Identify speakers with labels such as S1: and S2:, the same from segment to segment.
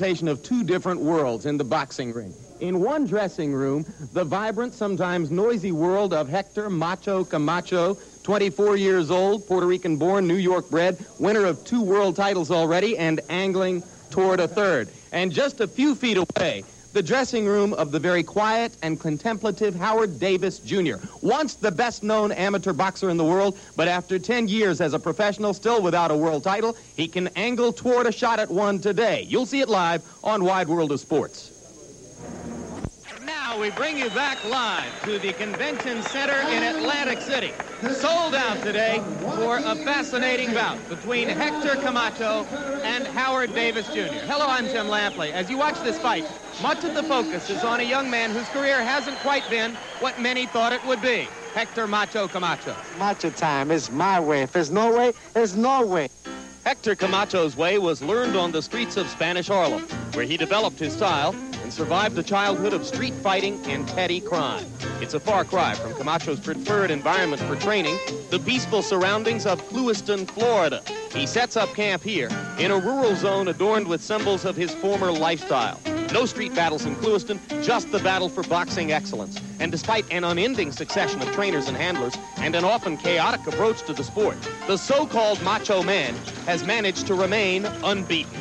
S1: Of two different worlds in the boxing ring. In one dressing room, the vibrant, sometimes noisy world of Hector Macho Camacho, 24 years old, Puerto Rican born, New York bred, winner of 2 world titles already, and angling toward a third. And just a few feet away, the dressing room of the very quiet and contemplative Howard Davis Jr., once the best-known amateur boxer in the world, but after 10 years as a professional, still without a world title, he can angle toward a shot at one today. You'll see it live on Wide World of Sports. Now we bring you back live to the Convention Center in Atlantic City. Sold out today for a fascinating bout between Hector Camacho and Howard Davis Jr. Hello, I'm Tim Lampley. As you watch this fight, much of the focus is on a young man whose career hasn't quite been what many thought it would be. Hector Macho Camacho.
S2: Macho time. It's my way. If there's no way, there's no way.
S1: Hector Camacho's way was learned on the streets of Spanish Harlem, where he developed his style and survived a childhood of street fighting and petty crime. It's a far cry from Camacho's preferred environment for training, the peaceful surroundings of Lewiston, Florida. He sets up camp here in a rural zone adorned with symbols of his former lifestyle. No street battles in Lewiston, just the battle for boxing excellence. And despite an unending succession of trainers and handlers and an often chaotic approach to the sport, the so-called macho man has managed to remain unbeaten.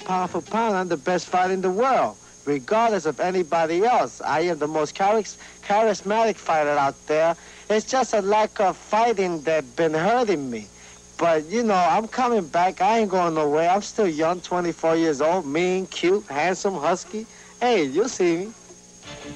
S2: Pound for pound, I'm the best fighter in the world, regardless of anybody else. I am the most charismatic fighter out there. It's just a lack of fighting that's been hurting me. But, you know, I'm coming back. I ain't going nowhere. I'm still young, 24 years old, mean, cute, handsome, husky. Hey, you'll see me.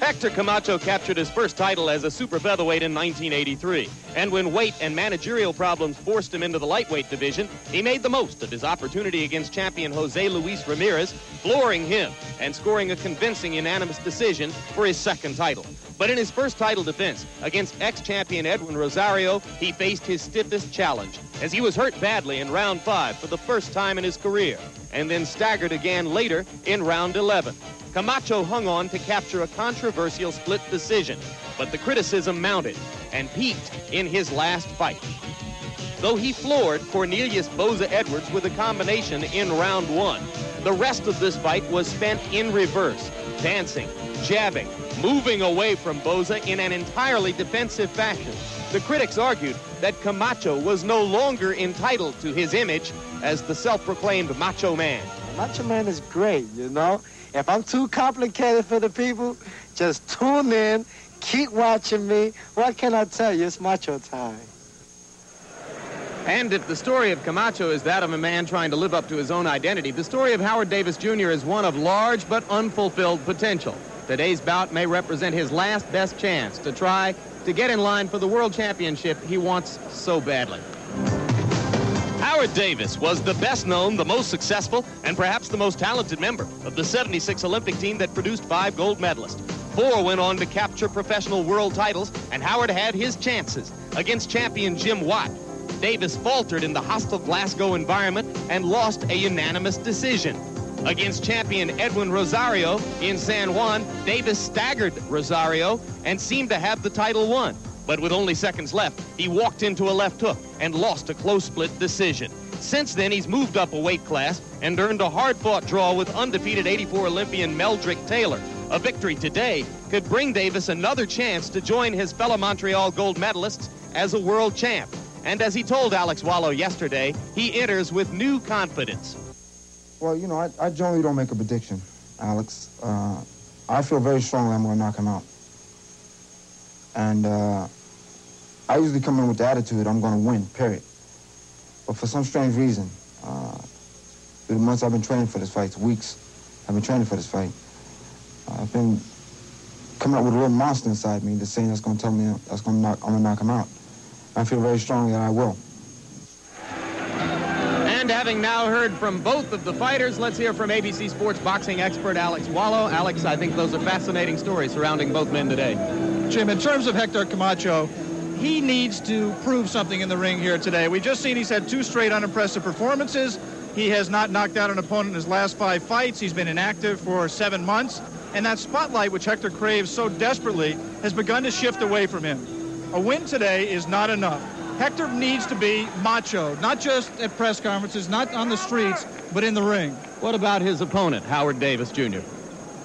S1: Hector Camacho captured his first title as a super featherweight in 1983. And when weight and managerial problems forced him into the lightweight division, he made the most of his opportunity against champion Jose Luis Ramirez, flooring him and scoring a convincing unanimous decision for his second title. But in his first title defense against ex-champion Edwin Rosario, he faced his stiffest challenge, as he was hurt badly in round 5 for the first time in his career, and then staggered again later in round 11. Camacho hung on to capture a controversial split decision, but the criticism mounted and peaked in his last fight. Though he floored Cornelius Boza Edwards with a combination in round 1, the rest of this fight was spent in reverse, dancing, jabbing, moving away from Boza in an entirely defensive fashion. The critics argued that Camacho was no longer entitled to his image as the self-proclaimed macho man.
S2: Macho man is great, you know. If I'm too complicated for the people, just tune in, keep watching me. What can I tell you? It's macho time.
S1: And if the story of Camacho is that of a man trying to live up to his own identity, the story of Howard Davis Jr. is one of large but unfulfilled potential. Today's bout may represent his last best chance to try to get in line for the world championship he wants so badly. Howard Davis was the best known, the most successful, and perhaps the most talented member of the '76 Olympic team that produced 5 gold medalists. 4 went on to capture professional world titles, and Howard had his chances against champion Jim Watt. Davis faltered in the hostile Glasgow environment and lost a unanimous decision. Against champion Edwin Rosario in San Juan, Davis staggered Rosario and seemed to have the title won. But with only seconds left, he walked into a left hook and lost a close split decision. Since then, he's moved up a weight class and earned a hard-fought draw with undefeated '84 Olympian Meldrick Taylor. A victory today could bring Davis another chance to join his fellow Montreal gold medalists as a world champ. And as he told Alex Wallow yesterday, he enters with new confidence.
S3: Well, you know, I generally don't make a prediction, Alex. I feel very strongly I'm going to knock him out. And I usually come in with the attitude I'm going to win, period. But for some strange reason, through the months I've been training for this fight, weeks I've been training for this fight, I've been coming up with a little monster inside me that's saying that's going to tell me I'm going to knock him out. I feel very strongly that I will.
S1: And having now heard from both of the fighters, let's hear from ABC Sports boxing expert Alex Wallow. Alex, I think those are fascinating stories surrounding both men today.
S4: Jim, in terms of Hector Camacho, he needs to prove something in the ring here today. We've just seen he's had 2 straight unimpressive performances. He has not knocked out an opponent in his last 5 fights. He's been inactive for 7 months. And that spotlight, which Hector craves so desperately, has begun to shift away from him. A win today is not enough. Hector needs to be macho, not just at press conferences, not on the streets, but in the ring.
S1: What about his opponent, Howard Davis Jr.?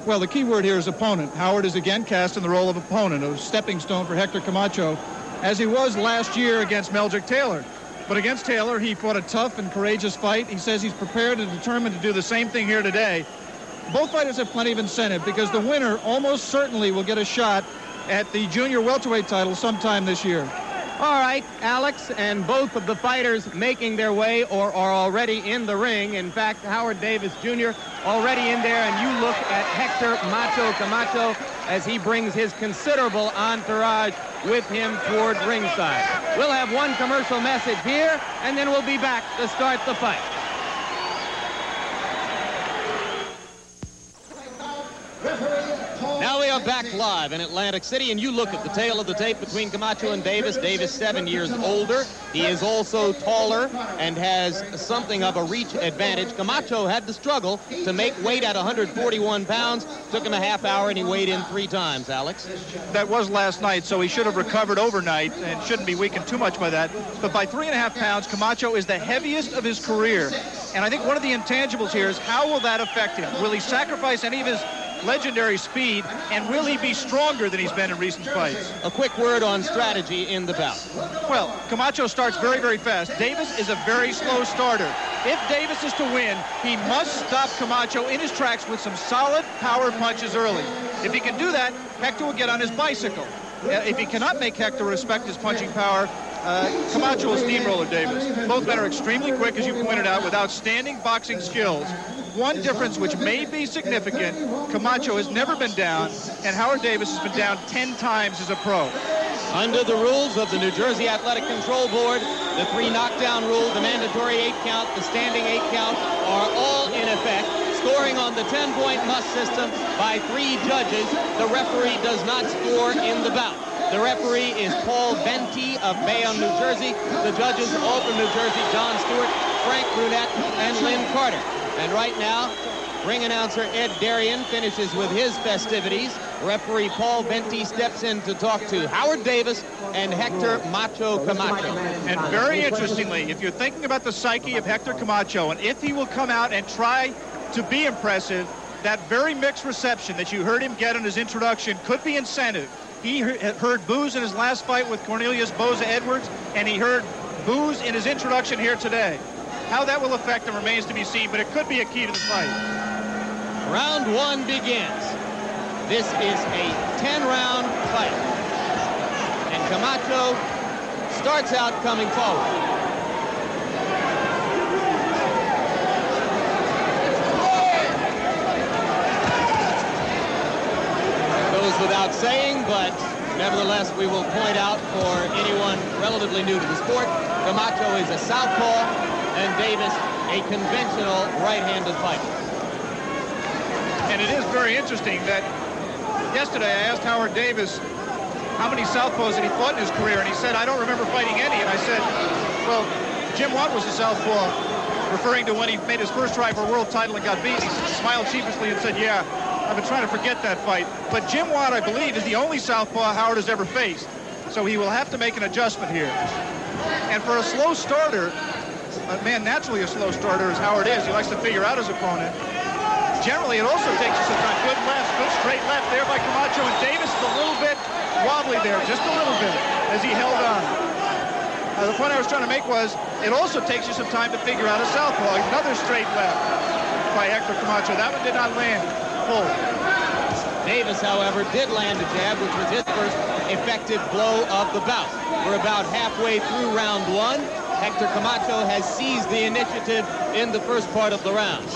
S4: Well, the key word here is opponent. Howard is again cast in the role of opponent, a stepping stone for Hector Camacho, as he was last year against Meldrick Taylor. But against Taylor, he fought a tough and courageous fight. He says he's prepared and determined to do the same thing here today. Both fighters have plenty of incentive because the winner almost certainly will get a shot at the junior welterweight title sometime this year.
S1: All right, Alex, and both of the fighters making their way or are already in the ring. In fact, Howard Davis Jr. already in there, and you look at Hector Macho Camacho as he brings his considerable entourage with him toward ringside. We'll have one commercial message here, and then we'll be back to start the fight. Now we are back live in Atlantic City, and you look at the tail of the tape between Camacho and Davis. Davis 7 years older. He is also taller and has something of a reach advantage. Camacho had to struggle to make weight at 141 pounds. Took him a half hour, and he weighed in 3 times, Alex.
S4: That was last night, so he should have recovered overnight and shouldn't be weakened too much by that. But by 3.5 pounds, Camacho is the heaviest of his career. And I think one of the intangibles here is how will that affect him? Will he sacrifice any of his legendary speed, and will he be stronger than he's been in recent fights?
S1: A quick word on strategy in the bout.
S4: Well, Camacho starts very, very fast. Davis is a very slow starter. If Davis is to win, he must stop Camacho in his tracks with some solid power punches early. If he can do that, Hector will get on his bicycle. If he cannot make Hector respect his punching power, Camacho will steamroller Davis. Both men are extremely quick, as you pointed out, with outstanding boxing skills. One difference which may be significant, Camacho has never been down, and Howard Davis has been down 10 times as a pro.
S1: Under the rules of the New Jersey Athletic Control Board, the 3 knockdown rule, the mandatory 8 count, the standing 8 count are all in effect. Scoring on the 10-point must system by 3 judges. The referee does not score in the bout. The referee is Paul Venti of Bayonne, New Jersey. The judges, all from New Jersey, John Stewart, Frank Brunette, and Lynn Carter. And right now, ring announcer Ed Darien finishes with his festivities. Referee Paul Venti steps in to talk to Howard Davis and Hector Macho Camacho.
S4: And very interestingly, if you're thinking about the psyche of Hector Camacho, and if he will come out and try to be impressive, that very mixed reception that you heard him get in his introduction could be incentive. He heard boos in his last fight with Cornelius Boza Edwards, and he heard boos in his introduction here today. How that will affect him remains to be seen, but it could be a key to the fight.
S1: Round 1 begins. This is a 10-round fight. And Camacho starts out coming forward. Goes without saying, but nevertheless, we will point out for anyone relatively new to the sport, Camacho is a southpaw, and Davis a conventional right-handed fighter.
S4: And it is very interesting that yesterday I asked Howard Davis how many southpaws had he fought in his career, and he said, I don't remember fighting any. And I said, well, Jim Watt was a southpaw, referring to when he made his first try for a world title and got beat. He smiled sheepishly and said, yeah, I've been trying to forget that fight. But Jim Watt, I believe, is the only southpaw Howard has ever faced. So he will have to make an adjustment here. And for a slow starter, a man naturally a slow starter as Howard is, he likes to figure out his opponent. Generally, it also takes you some time. Good left, good straight left there by Camacho, and Davis is a little bit wobbly there, just a little bit, as he held on. The point I was trying to make was, it also takes you some time to figure out a southpaw. Another straight left by Hector Camacho. That one did not land full.
S1: Davis, however, did land a jab, which was his first effective blow of the bout. We're about halfway through round 1. Hector Camacho has seized the initiative in the first part of the round.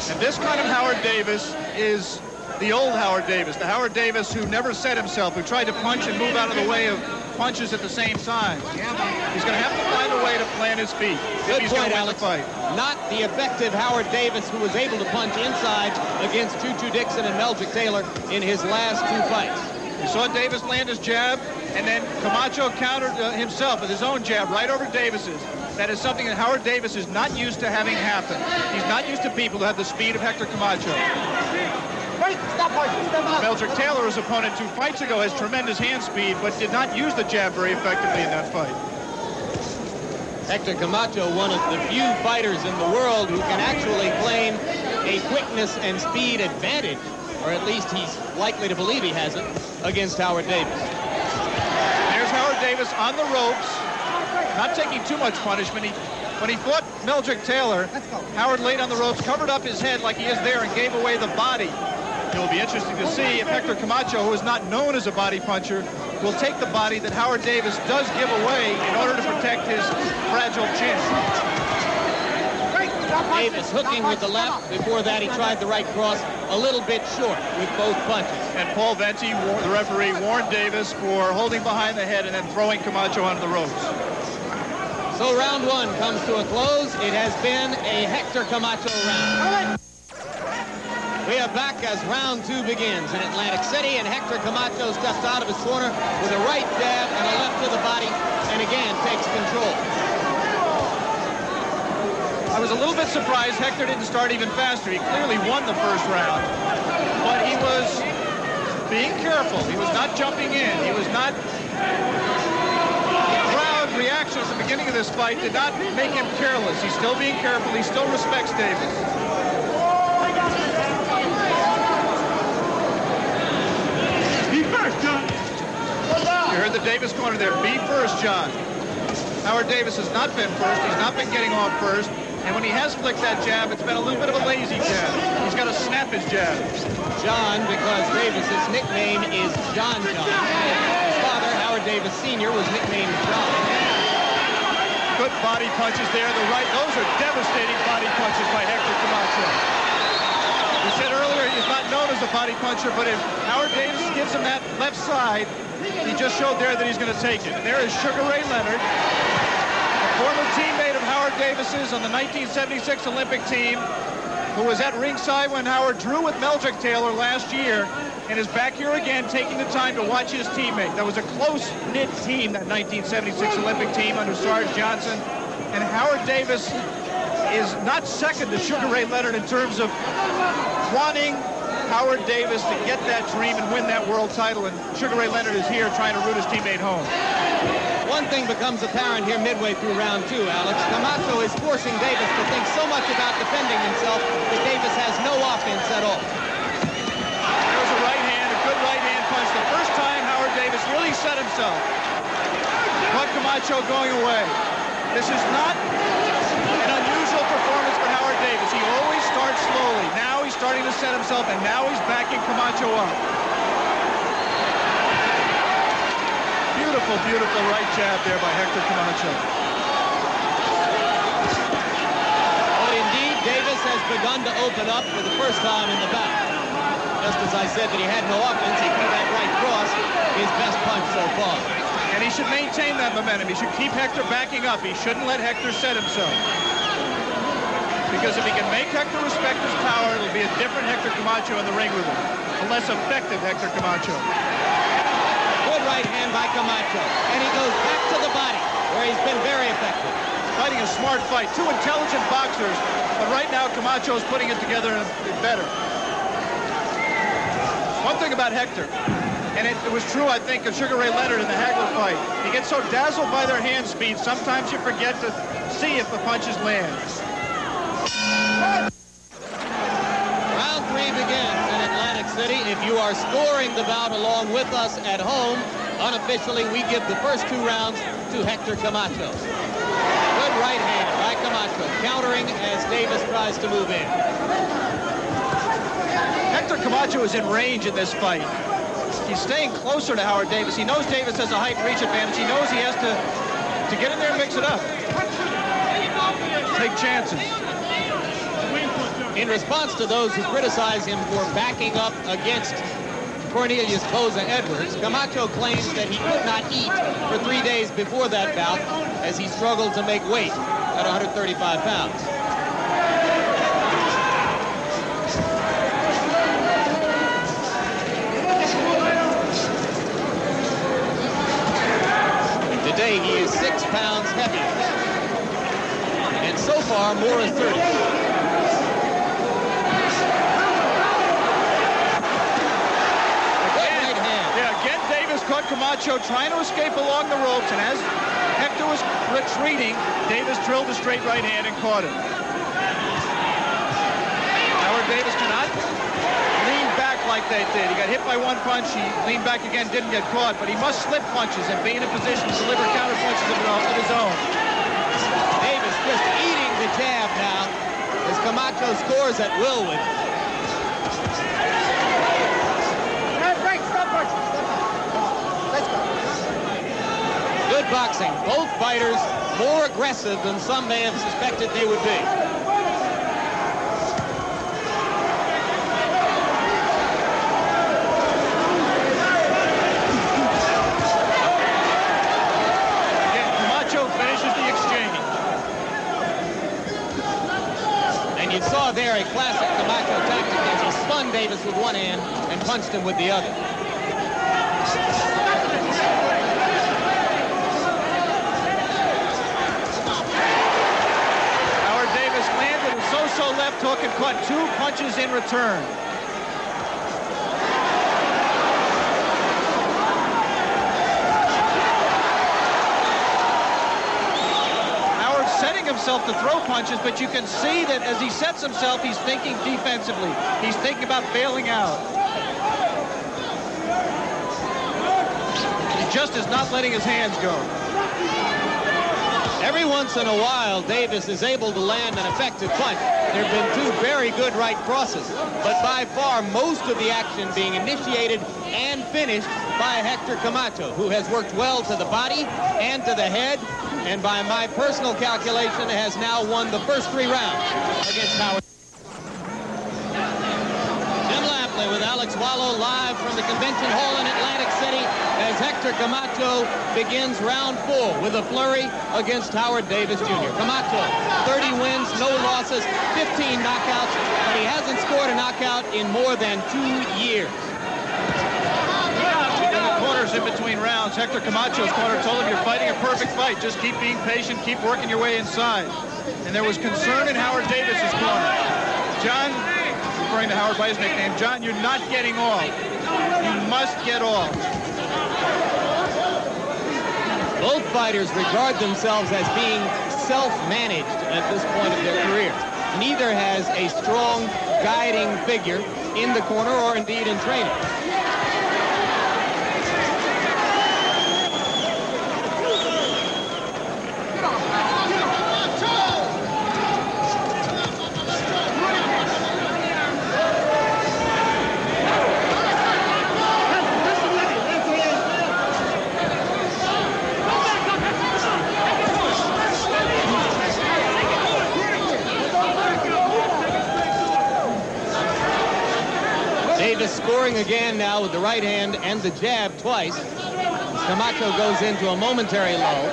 S4: And this kind of Howard Davis is the old Howard Davis, the Howard Davis who never set himself, who tried to punch and move out of the way of punches at the same time. He's going to have to find a way to plant his feet if he's going to win the fight.
S1: Not the effective Howard Davis who was able to punch inside against Choo Choo Dixon and Meldrick Taylor in his last 2 fights.
S4: You saw Davis land his jab, and then Camacho countered himself with his own jab right over Davis's. That is something that Howard Davis is not used to having happen. He's not used to people who have the speed of Hector Camacho.
S2: Wait, stop, step up.
S4: Meldrick Taylor, his opponent 2 fights ago, has tremendous hand speed, but did not use the jab very effectively in that fight.
S1: Hector Camacho, one of the few fighters in the world who can actually claim a quickness and speed advantage, or at least he's likely to believe he has it, against Howard Davis.
S4: There's Howard Davis on the ropes, not taking too much punishment. When he fought Meldrick Taylor, Howard laid on the ropes, covered up his head like he is there, and gave away the body. It will be interesting to see if Hector Camacho, who is not known as a body puncher, will take the body that Howard Davis does give away in order to protect his fragile chin.
S1: Davis hooking with the left. Before that, he tried the right cross a little bit short with both punches.
S4: And Paul Venti, the referee, warned Davis for holding behind the head and then throwing Camacho onto the ropes.
S1: So round one comes to a close. It has been a Hector Camacho round. We are back as round two begins in Atlantic City, and Hector Camacho steps out of his corner with a right jab and a left to the body, and again takes control.
S4: I was a little bit surprised Hector didn't start even faster. He clearly won the first round, but he was being careful. He was not jumping in. He was not... The crowd reaction at the beginning of this fight did not make him careless. He's still being careful. He still respects Davis. Be first, John. You heard the Davis corner there. Be first, John. Howard Davis has not been first. He's not been getting off first. And when he has flicked that jab, it's been a little bit of a lazy jab. He's got to snap his jab.
S1: John, because Davis's nickname is John. His father, Howard Davis Sr., was nicknamed John.
S4: Good body punches there. The right, those are devastating body punches by Hector Camacho. We said earlier he's not known as a body puncher, but if Howard Davis gives him that left side, he just showed there that he's going to take it. And there is Sugar Ray Leonard, a former teammate of Howard Davis's on the 1976 Olympic team, who was at ringside when Howard drew with Meldrick Taylor last year, and is back here again taking the time to watch his teammate. That was a close-knit team, that 1976 Olympic team under Sarge Johnson. And Howard Davis is not second to Sugar Ray Leonard in terms of wanting Howard Davis to get that dream and win that world title. And Sugar Ray Leonard is here trying to root his teammate home.
S1: One thing becomes apparent here midway through round two, Alex. Camacho is forcing Davis to think so much about defending himself that Davis has no offense at all.
S4: There's a right hand, a good right hand punch. The first time Howard Davis really set himself. Caught Camacho going away. This is not an unusual performance for Howard Davis. He always starts slowly. Now he's starting to set himself, and now he's backing Camacho up. Beautiful, beautiful right jab there by Hector Camacho.
S1: But indeed, Davis has begun to open up for the first time in the bout. Just as I said that he had no offense, he threw that right cross, his best punch so far.
S4: And he should maintain that momentum. He should keep Hector backing up. He shouldn't let Hector set himself. Because if he can make Hector respect his power, it'll be a different Hector Camacho in the ring with him. A less effective Hector Camacho.
S1: Good right hand by Camacho. And he goes back to the body, where he's been very effective.
S4: Fighting a smart fight. Two intelligent boxers. But right now, Camacho is putting it together better. One thing about Hector, and it was true, I think, of Sugar Ray Leonard in the Hagler fight. You get so dazzled by their hand speed, sometimes you forget to see if the punches land.
S1: Round three begins in Atlantic City. If you are scoring the bout along with us at home, unofficially, we give the first two rounds to Hector Camacho. Good right hand by Camacho, countering as Davis tries to move in.
S4: Hector Camacho is in range in this fight. He's staying closer to Howard Davis. He knows Davis has a height and reach advantage. He knows he has to get in there and mix it up. Take chances.
S1: In response to those who criticize him for backing up against Cornelius Boza Edwards, Camacho claims that he could not eat for 3 days before that bout as he struggled to make weight at 135 pounds. Today he is 6 pounds heavier, and so far more assertive.
S4: Caught Camacho trying to escape along the ropes, and as Hector was retreating. Davis drilled a straight right hand and caught it. Howard Davis cannot lean back like they did. He got hit by one punch. He leaned back again, didn't get caught, but he must slip punches and be in a position to deliver counter punches of his own.
S1: Davis just eating the jab now as Camacho scores at will with it. Good boxing. Both fighters more aggressive than some may have suspected they would be.
S4: Again, Camacho finishes the exchange.
S1: And you saw there a classic Camacho tactic as he spun Davis with one hand and punched him with the other.
S4: So left hook and caught 2 punches in return. Howard's setting himself to throw punches, but you can see that as he sets himself, he's thinking defensively. He's thinking about bailing out. He just is not letting his hands go.
S1: Every once in a while, Davis is able to land an effective punch. There have been 2 very good right crosses, but by far most of the action being initiated and finished by Hector Camacho, who has worked well to the body and to the head, and by my personal calculation has now won the first 3 rounds against Howard. Jim Lampley with Alex Wallow live from the convention hall in Atlantic City as Hector Camacho begins round 4 with a flurry against Howard Davis Jr. Camacho, 30 wins, no losses, 15 knockouts, but he hasn't scored a knockout in more than 2 years.
S4: In the corners in between rounds, Hector Camacho's corner told him, you're fighting a perfect fight. Just keep being patient, keep working your way inside. And there was concern in Howard Davis's corner. John, referring to Howard by his nickname, John, you're not getting off. You must get off.
S1: Both fighters regard themselves as being self-managed at this point of their careers. Neither has a strong guiding figure in the corner or indeed in training. Davis scoring again now with the right hand and the jab twice. Camacho goes into a momentary lull.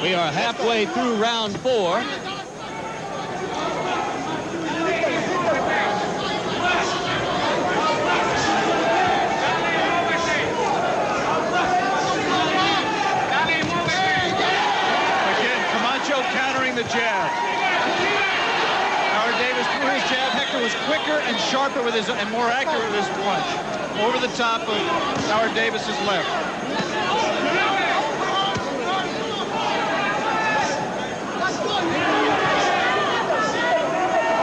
S1: We are halfway through round 4.
S4: The jab. Howard Davis threw his jab. Hector was quicker and sharper with his and more accurate with his punch. Over the top of Howard Davis's left.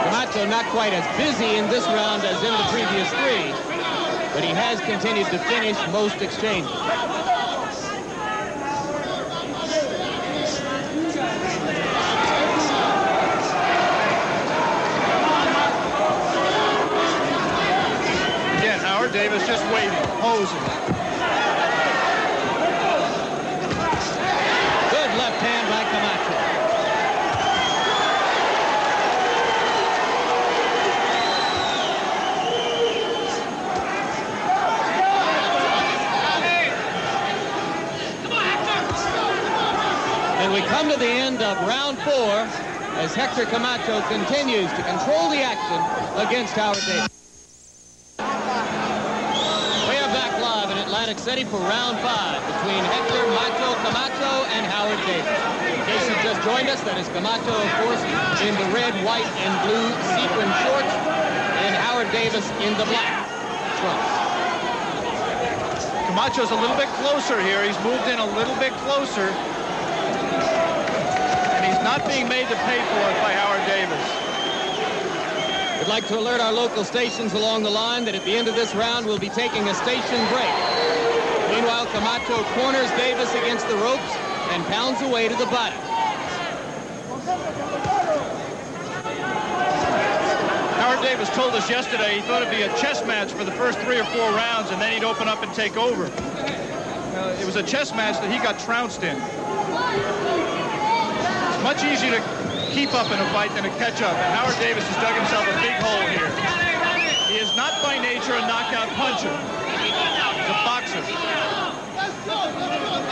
S1: Camacho not quite as busy in this round as in the previous 3, but he has continued to finish most exchanges.
S4: Davis just waiting, posing.
S1: Good left hand by Camacho. And we come to the end of round 4 as Hector Camacho continues to control the action against Howard Davis. Atlantic City for round 5 between Hector Camacho and Howard Davis. In case you've just joined us, that is Camacho, of course, in the red, white, and blue sequin shorts, and Howard Davis in the black trunks.
S4: Camacho's a little bit closer here. He's moved in a little bit closer. And he's not being made to pay for it by Howard Davis.
S1: We'd like to alert our local stations along the line that at the end of this round we'll be taking a station break. Meanwhile, Camacho corners Davis against the ropes and pounds away to the body.
S4: Howard Davis told us yesterday he thought it'd be a chess match for the first 3 or 4 rounds, and then he'd open up and take over. It was a chess match that he got trounced in. It's much easier to keep up in a fight than to catch up, and Howard Davis has dug himself a big hole here. He is not by nature a knockout puncher. He's a boxer.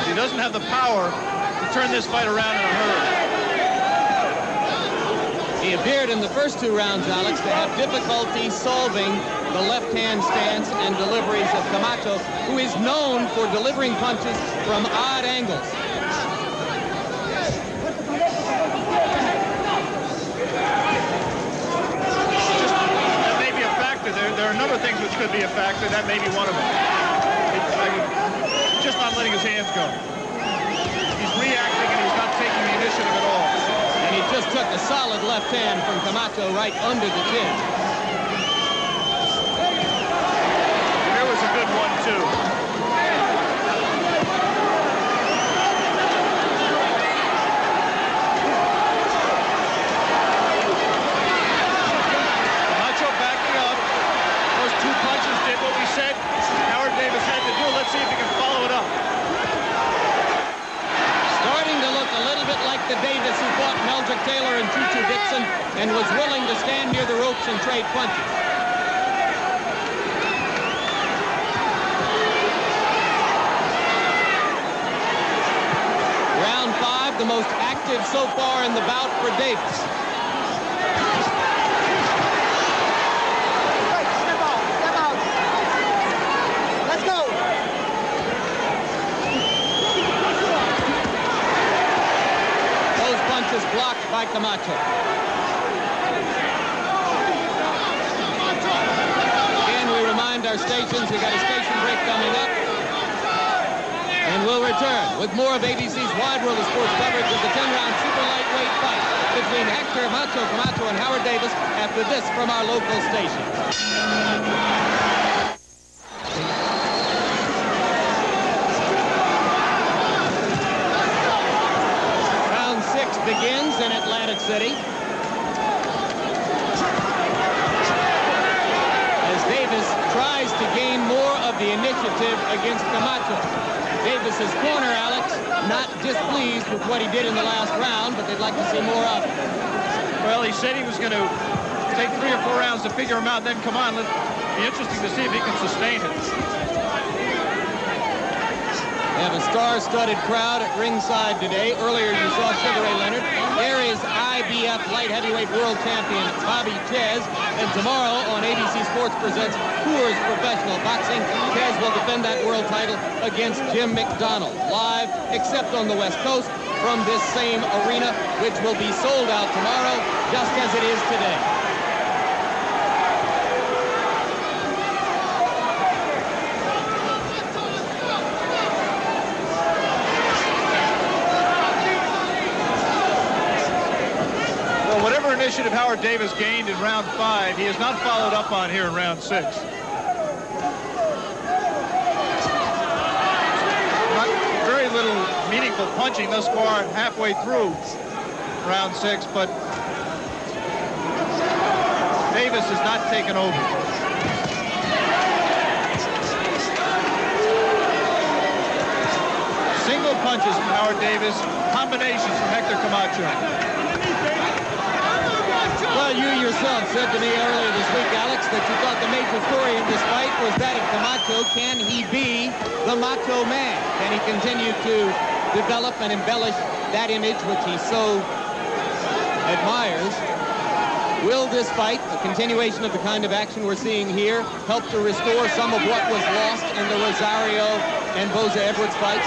S4: He doesn't have the power to turn this fight around in a hurry.
S1: He appeared in the first 2 rounds, Alex, to have difficulty solving the left-hand stance and deliveries of Camacho, who is known for delivering punches from odd angles.
S4: There are a number of things which could be a factor. That may be one of them. Just not letting his hands go. He's reacting and he's not taking the initiative at all.
S1: And he just took a solid left hand from Camacho right under the chin.
S4: There was a good one, too. Let's see if he can follow it up.
S1: Starting to look a little bit like the Davis who fought Meldrick Taylor and Choo-Choo Dixon and was willing to stand near the ropes and trade punches. Round 5, the most active so far in the bout for Davis. Blocked by Camacho. Again, we remind our stations we got a station break coming up. And we'll return with more of ABC's Wide World of Sports coverage of the 10-round super lightweight fight between Hector Camacho and Howard Davis after this from our local station. Begins in Atlantic City as Davis tries to gain more of the initiative against Camacho. Davis's corner, Alex, not displeased with what he did in the last round, but they'd like to see more of it.
S4: Well, he said he was going to take 3 or 4 rounds to figure him out, then come on. It'll be interesting to see if he can sustain it.
S1: We have a star-studded crowd at ringside today. Earlier you saw Sugar Ray Leonard. There is IBF light heavyweight world champion Bobby Chez. And tomorrow on ABC Sports presents Coors Professional Boxing. Chez will defend that world title against Jim McDonald. Live, except on the West Coast, from this same arena, which will be sold out tomorrow, just as it is today.
S4: Initiative Howard Davis gained in round 5, he has not followed up on here in round 6. Not very little meaningful punching thus far halfway through round 6, but Davis has not taken over. Single punches from Howard Davis, combinations from Hector Camacho.
S1: Well, you yourself said to me earlier this week, Alex, that you thought the major story in this fight was that of Camacho. Can he be the macho man? Can he continue to develop and embellish that image which he so admires? Will this fight, a continuation of the kind of action we're seeing here, help to restore some of what was lost in the Rosario and Boza Edwards fights?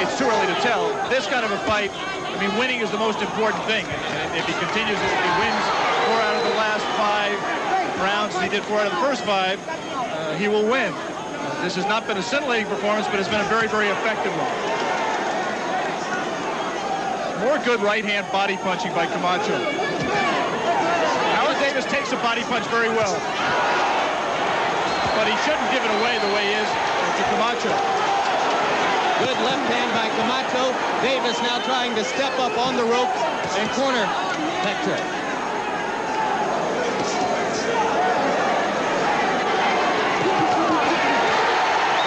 S4: It's too early to tell. This kind of a fight, I mean, winning is the most important thing. And if he continues, if he wins 4 out of the last 5 rounds, as he did 4 out of the first 5, he will win. This has not been a scintillating performance, but it's been a very, very effective one. More good right-hand body punching by Camacho. Howard Davis takes a body punch very well. But he shouldn't give it away the way he is to Camacho.
S1: Good left hand by Camacho. Davis now trying to step up on the ropes and corner Hector.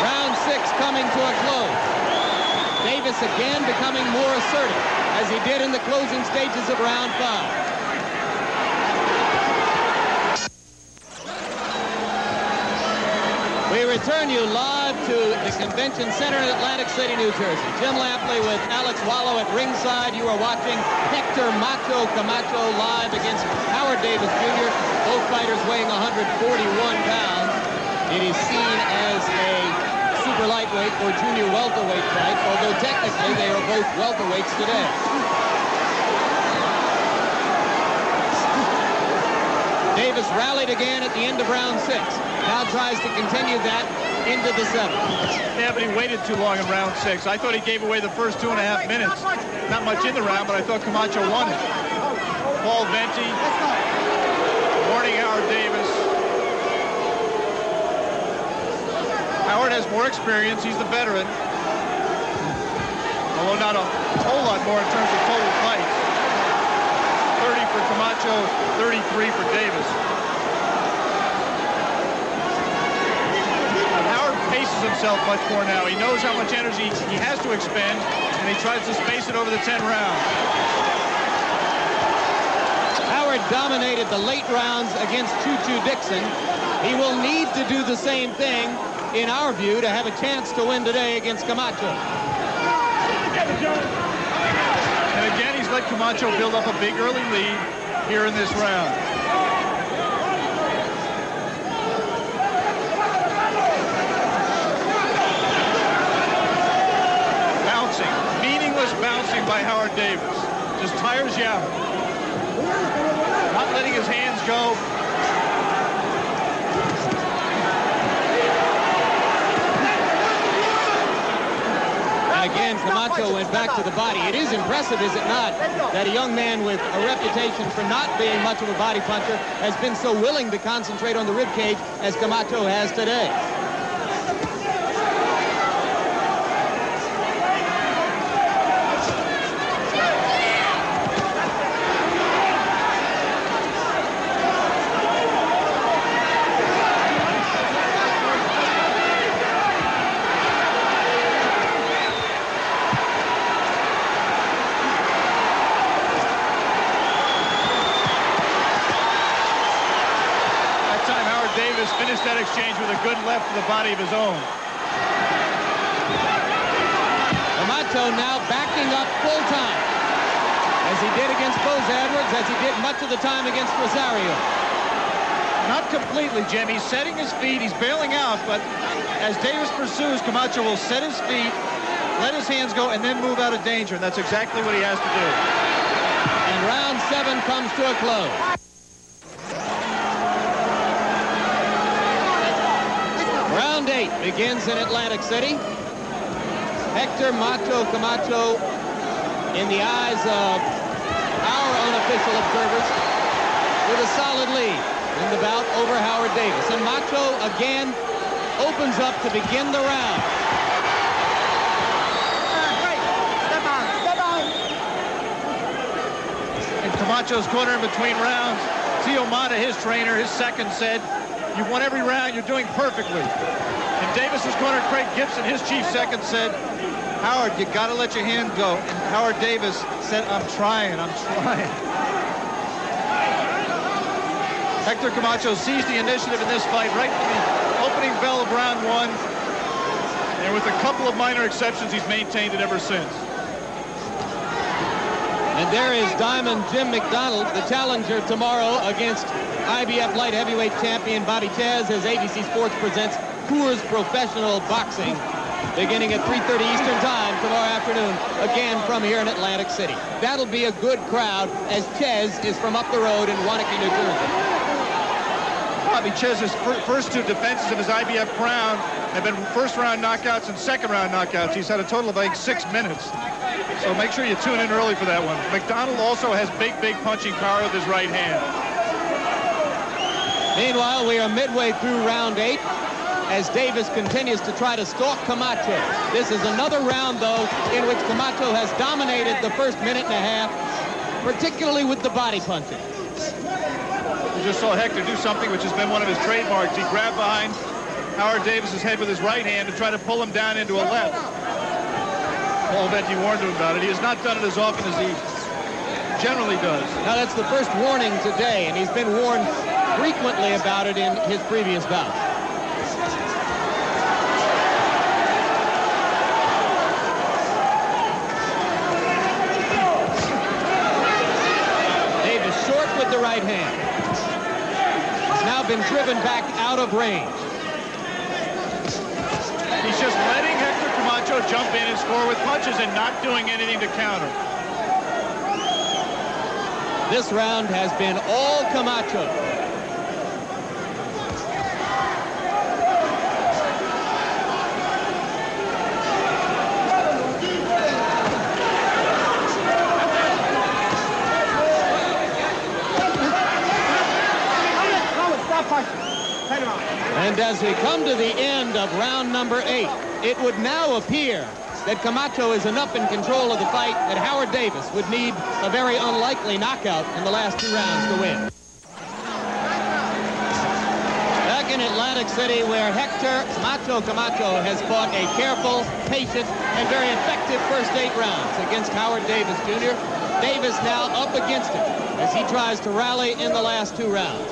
S1: Round 6 coming to a close. Davis again becoming more assertive, as he did in the closing stages of round 5. We return you live to the Convention Center in Atlantic City, New Jersey. Jim Lampley with Alex Wallow at ringside. You are watching Hector Macho Camacho live against Howard Davis Jr., both fighters weighing 141 pounds. It is seen as a super lightweight or junior welterweight fight, although technically they are both welterweights today. Davis rallied again at the end of round 6. Now tries to continue that into the 7th.
S4: Yeah, but he waited too long in round 6. I thought he gave away the first 2.5 minutes. Not much in the round, but I thought Camacho won it. Paul Venti warning Howard Davis. Howard has more experience. He's the veteran. Although not a whole lot more in terms of total fights. 30 for Camacho, 33 for Davis. Paces himself much more now. He knows how much energy he has to expend, and he tries to space it over the 10 rounds.
S1: Howard dominated the late rounds against Choo-Choo Dixon. He will need to do the same thing, in our view, to have a chance to win today against Camacho.
S4: And again, he's let Camacho build up a big early lead here in this round. Bouncing by Howard Davis. Just tires you out. Not letting his hands go.
S1: And again, Camacho went back to the body. It is impressive, is it not, that a young man with a reputation for not being much of a body puncher has been so willing to concentrate on the ribcage as Camacho has today.
S4: Finished that exchange with a good left to the body of his own.
S1: Camacho now backing up full time, as he did against Boza Edwards, as he did much of the time against Rosario.
S4: Not completely, Jim. He's setting his feet. He's bailing out, but as Davis pursues, Camacho will set his feet, let his hands go, and then move out of danger, and that's exactly what he has to do.
S1: And round 7 comes to a close. Round 8 begins in Atlantic City. Hector Macho Camacho, in the eyes of our unofficial observers, with a solid lead in the bout over Howard Davis. And Macho again opens up to begin the round.
S4: In Camacho's corner in between rounds, Theo Mata, his trainer, his second, said, "You've won every round. You're doing perfectly." In Davis's corner, Craig Gibson, his chief second, said, "Howard, you got to let your hand go." And Howard Davis said, "I'm trying, I'm trying." Hector Camacho seized the initiative in this fight right from the opening bell of round 1. And with a couple of minor exceptions, he's maintained it ever since.
S1: And there is Diamond Jim McDonald, the challenger tomorrow against IBF light heavyweight champion Bobby Chaz, as ABC Sports presents Coors Professional Boxing, beginning at 3:30 Eastern Time tomorrow afternoon, again from here in Atlantic City. That'll be a good crowd, as Chaz is from up the road in Wanakee, New Jersey.
S4: Bobby Chaz's first two defenses of his IBF crown have been first-round knockouts and second-round knockouts. He's had a total of like 6 minutes. So make sure you tune in early for that one. McDonald also has big punching power with his right hand.
S1: Meanwhile, we are midway through round 8 as Davis continues to try to stalk Camacho. This is another round, though, in which Camacho has dominated the first minute and a half, particularly with the body punching.
S4: We just saw Hector do something which has been one of his trademarks. He grabbed behind Howard Davis's head with his right hand to try to pull him down into a left. Paul Venti warned him about it. He has not done it as often as he generally does.
S1: Now, that's the first warning today, and he's been warned frequently about it in his previous bouts. Davis short with the right hand. He's now been driven back out of range.
S4: He's just letting Hector Camacho jump in and score with punches and not doing anything to counter.
S1: This round has been all Camacho. And as we come to the end of round number 8, it would now appear that Camacho is enough in control of the fight that Howard Davis would need a very unlikely knockout in the last 2 rounds to win. Back in Atlantic City, where Hector Camacho has fought a careful, patient, and very effective first 8 rounds against Howard Davis Jr. Davis now up against him as he tries to rally in the last 2 rounds.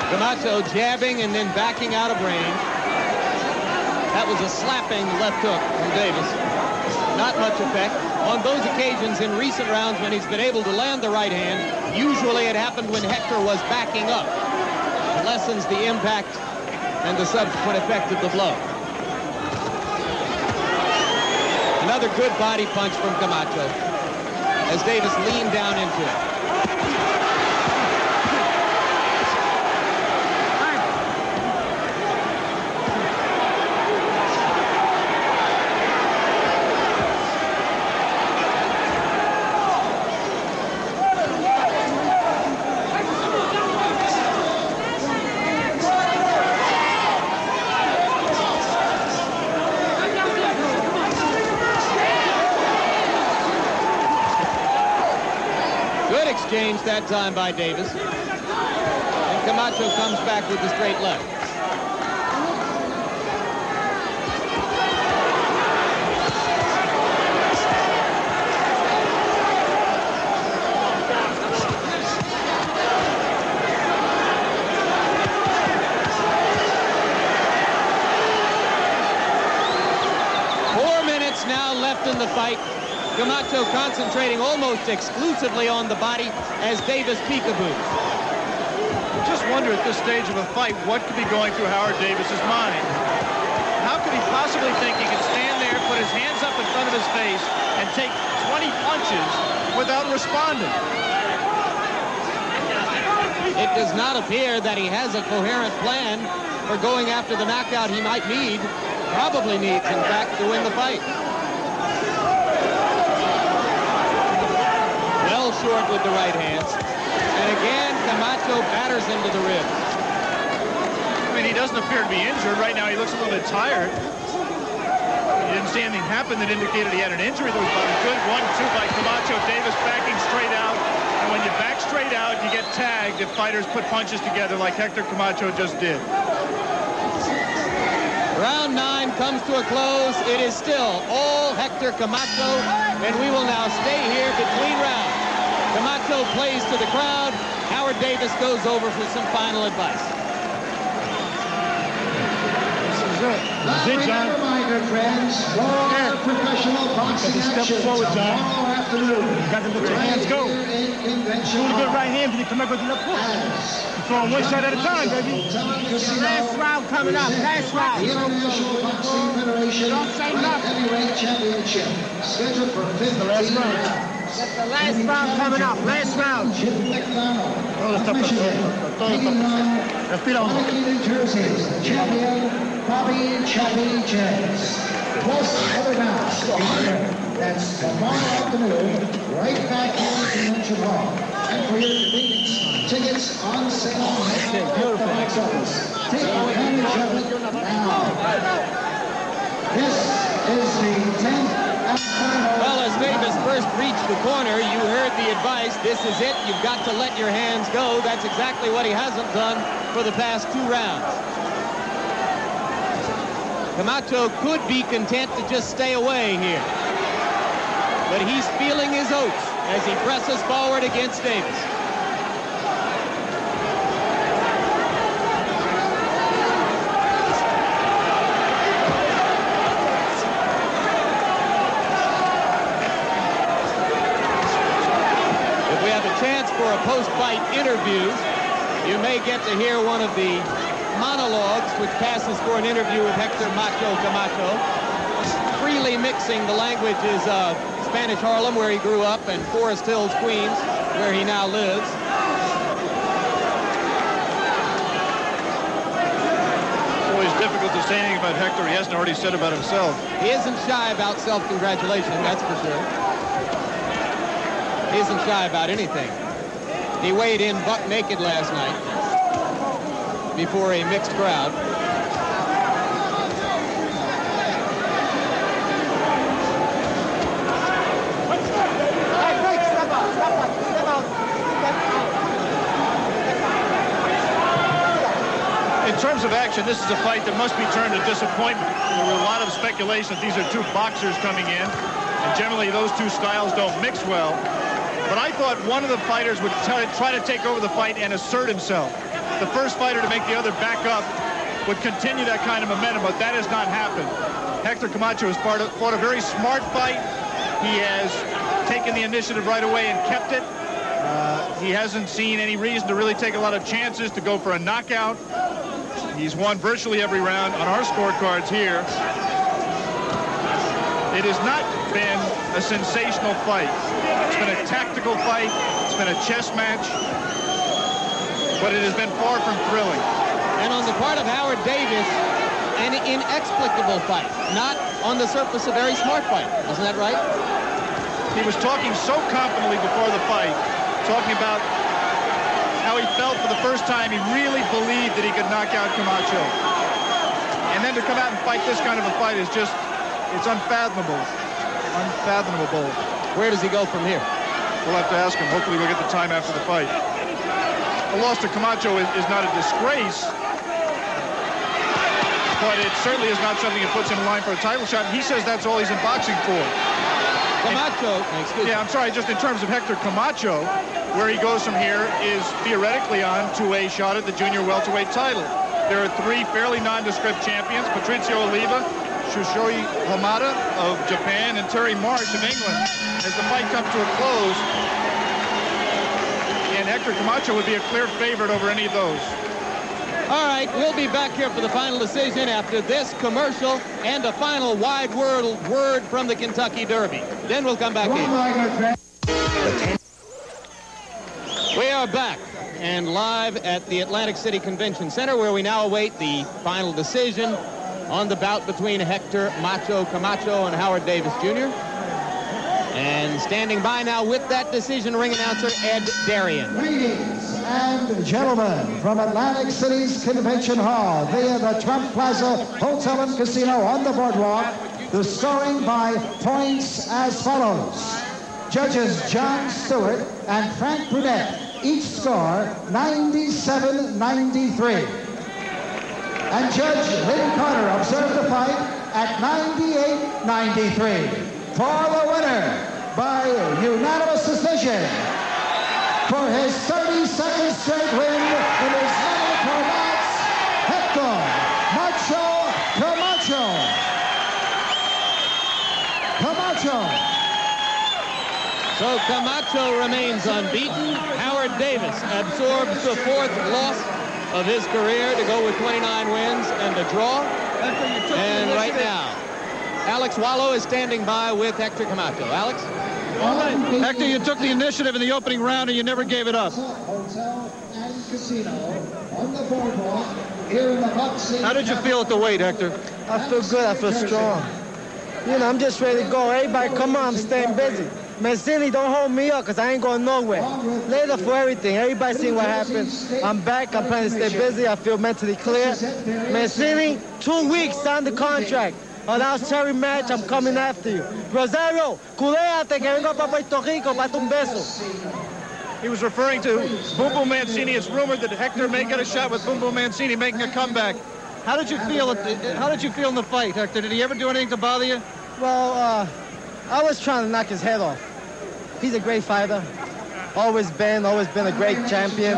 S1: Camacho jabbing and then backing out of range. That was a slapping left hook from Davis. Not much effect. On those occasions in recent rounds when he's been able to land the right hand, usually it happened when Hector was backing up. It lessens the impact and the subsequent effect of the blow. Another good body punch from Camacho as Davis leaned down into it. Exchange that time by Davis. And Camacho comes back with the straight left. Now left in the fight. Camacho concentrating almost exclusively on the body as Davis peekaboos.
S4: I just wonder at this stage of a fight what could be going through Howard Davis's mind. How could he possibly think he could stand there, put his hands up in front of his face, and take 20 punches without responding?
S1: It does not appear that he has a coherent plan for going after the knockout he might need, probably needs, in fact, to win the fight. Well short with the right hands. And again, Camacho batters into the ribs.
S4: I mean, he doesn't appear to be injured. Right now, he looks a little bit tired. He didn't see anything happen that indicated he had an injury. There was about a good 1-2 by Camacho. Davis backing straight out. And when you back straight out, you get tagged if fighters put punches together like Hector Camacho just did.
S1: Round 9 comes to a close. It is still all Hector Camacho, and we will now stay here between rounds. Camacho plays to the crowd. Howard Davis goes over for some final advice.
S5: Remember, my good friends, more professional boxing action tomorrow afternoon.
S6: You got to let your hands go.
S5: In Convention
S6: Shoot a good right hand, then you come back with the left hook. You throw on one side at a time, baby.
S2: Last round coming up. Last round.
S5: The International Boxing Federation Light Heavyweight Championship, scheduled for 15 rounds.
S2: That's the last round coming up. Last round.
S5: Chip McDonald,
S6: Respira hondo.
S5: New Jersey, the champion, Bobby Chappie Jens. Plus other bouts. That's tomorrow afternoon, right back here in Convention Hall. And for your convenience, tickets on sale now. Beautiful. Take advantage of it now. This is the 10th and final.
S1: Well, as Davis first reached the corner, you heard the advice. This is it. You've got to let your hands go. That's exactly what he hasn't done for the past 2 rounds. Camacho could be content to just stay away here. But he's feeling his oats as he presses forward against Davis. If we have a chance for a post-fight interview, you may get to hear one of the monologues which passes for an interview with Hector Camacho, freely mixing the languages of Spanish Harlem, where he grew up, and Forest Hills, Queens, where he now lives.
S4: It's always difficult to say anything about Hector he hasn't already said about himself.
S1: He isn't shy about self-congratulation, that's for sure. He isn't shy about anything. He weighed in buck naked last night before a mixed crowd.
S4: In terms of action, this is a fight that must be turned to disappointment. There were a lot of speculation that these are 2 boxers coming in, and generally those 2 styles don't mix well. But I thought one of the fighters would try to take over the fight and assert himself. The first fighter to make the other back up would continue that kind of momentum, but that has not happened. Hector Camacho has fought a very smart fight. He has taken the initiative right away and kept it. He hasn't seen any reason to really take a lot of chances to go for a knockout. He's won virtually every round on our scorecards here. It has not been a sensational fight. It's been a tactical fight. It's been a chess match. But it has been far from thrilling.
S1: And on the part of Howard Davis, an inexplicable fight. Not on the surface a very smart fight. Isn't that right?
S4: He was talking so confidently before the fight, talking about how he felt for the first time. He really believed that he could knock out Camacho. And then to come out and fight this kind of a fight is just, it's unfathomable. Unfathomable.
S1: Where does he go from here?
S4: We'll have to ask him. Hopefully we'll get the time after the fight. A loss to Camacho is not a disgrace, but it certainly is not something that puts him in line for a title shot. He says that's all he's in boxing for.
S1: Camacho, excuse me.
S4: Yeah, I'm sorry, just in terms of Hector Camacho, where he goes from here is theoretically on to a shot at the junior welterweight title. There are 3 fairly nondescript champions, Patricio Oliva, Shushoi Hamada of Japan, and Terry Marsh of England. As the fight comes to a close, and Hector Camacho would be a clear favorite over any of those.
S1: All right, we'll be back here for the final decision after this commercial and a final wide word from the Kentucky Derby. Then we'll come back in. We are back and live at the Atlantic City Convention Center, where we now await the final decision on the bout between Hector Macho Camacho and Howard Davis Jr. And standing by now with that decision, ring announcer Ed Darien.
S5: Ladies and gentlemen, from Atlantic City's Convention Hall via the Trump Plaza Hotel and Casino on the boardwalk, the scoring by points as follows. Judges John Stewart and Frank Brunette each score 97-93. And Judge Lynn Carter observed the fight at 98-93 for the winner by unanimous decision for his 32nd straight win in his name for bouts, Hector Camacho.
S1: So Camacho remains unbeaten. Howard Davis absorbs the 4th loss of his career to go with 29 wins and a draw. And right now, Alex Wallow is standing by with Hector Camacho. Alex?
S4: Hector, you took the initiative in the opening round and you never gave it up.
S5: Hotel and casino on the boardwalk here in the boxing.
S4: How did you feel at the weight, Hector?
S2: I feel good. I feel strong. You know, I'm just ready to go. Everybody, come on. I'm staying busy. Mancini, don't hold me up because I ain't going nowhere. Later for everything. Everybody seen what happened. I'm back. I'm planning to stay busy. I feel mentally clear. Mancini, 2 weeks, sign the contract. Oh, that was cherry match. I'm coming after you. Rosario, culéate que vengo para Puerto Rico para un beso.
S4: He was referring to Boom Boom Mancini. It's rumored that Hector may get a shot with Boom Boom Mancini making a comeback. How did you feel in the fight, Hector? Did he ever do anything to bother you?
S2: Well, I was trying to knock his head off. He's a great fighter. Always been a great champion.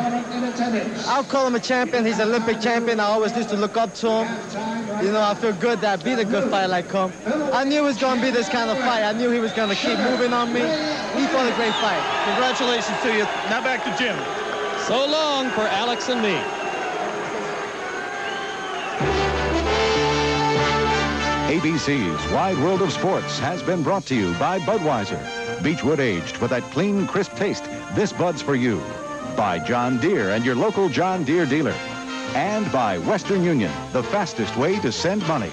S2: I'll call him a champion. He's an Olympic champion. I always used to look up to him. You know, I feel good that I beat a good fighter like him. I knew it was going to be this kind of fight. I knew he was going to keep moving on me. He fought a great fight.
S4: Congratulations to you. Now back to Jim.
S1: So long for Alex and me.
S7: ABC's Wide World of Sports has been brought to you by Budweiser. Beechwood aged with that clean, crisp taste. This Bud's for you. By John Deere and your local John Deere dealer. And by Western Union, the fastest way to send money.